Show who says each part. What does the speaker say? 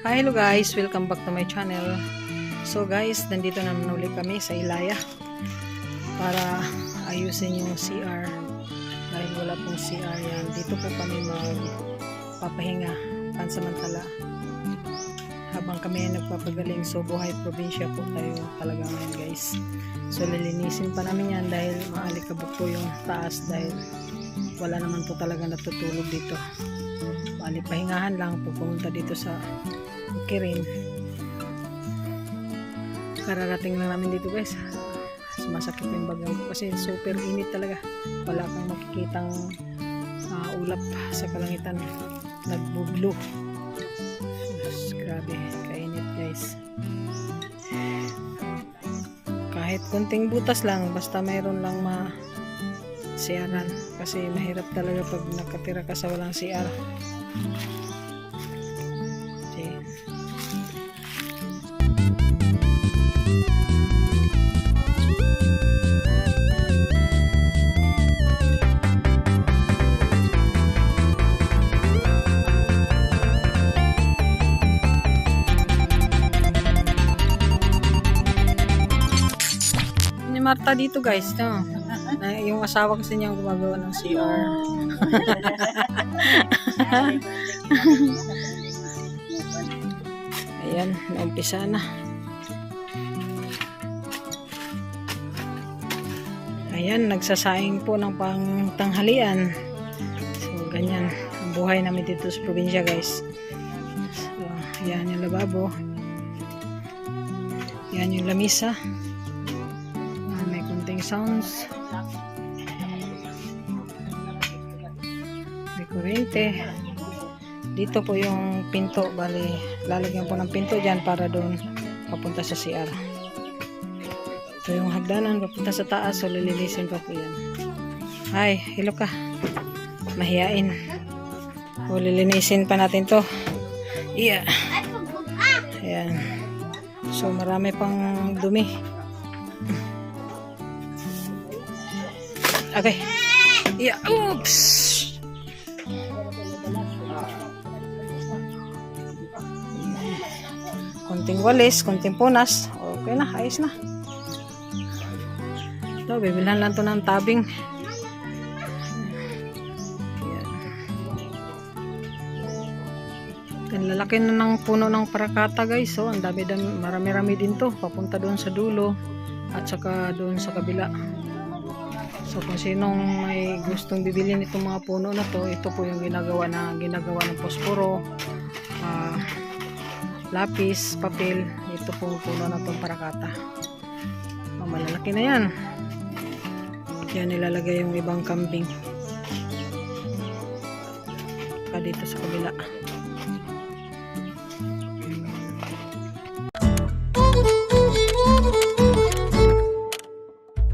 Speaker 1: Hi, hello guys, welcome back to my channel. So guys, nandito naman ulit kami sa Ilaya para ayusin yung CR dahil wala pong CR yan. Dito po kami magpapahinga pansamantala habang kami ay nagpapagaling. So buhay probinsya po tayo talaga ngayon guys. So lilinisin pa namin yan dahil maalikabok po yung taas dahil wala naman po talaga natutulog dito. Pahingahan lang po pumunta dito sa Kirin. Kararating lang namin dito guys. Masakit yung bagang ko kasi super init talaga. Wala kang makikitang ulap sa kalangitan. Nagbublo. Grabe, kainit guys. Kahit kunting butas lang, basta mayroon lang CR-an kasi mahirap talaga pag nakatira ka sa walang CR. Okay. Ni Marta dito guys, no? Yung asawa kasi niya gumagawa ng CR. Ayan, naumpisa na. Ayan, nagsasaing po ng pangtanghalian. So, ganyan ang buhay namin dito sa probinsya guys. So, ayan yung lababo. Ayan yung lamisa. May kunting sounds. May kuryente. Dito po yung pinto, bali lalagyan po ng pinto dyan para doon papunta sa CR. Ito yung hagdanan papunta sa taas, so lilinisin pa po yan. Ay, hello ka, mahiyain. O lilinisin pa natin to. Iya. Ayan, so marami pang dumi. Okay. Iya, oops. Kunting walis, kunting punas. Okay na, ayos na. Ito, bibilhan lang to ng tabing. Ayan. Ang lalaki na ng puno ng parakata guys. So, ang dami, marami-rami din to. Papunta doon sa dulo at saka doon sa kabila. So, kung sinong may gustong bibilin itong mga puno na to, ito po yung ginagawa ng posporo. Lapis, papel, ito pong puno na itong parakata. Malalaki na yan. Yan nilalagay yung ibang kambing. Dito sa kabila.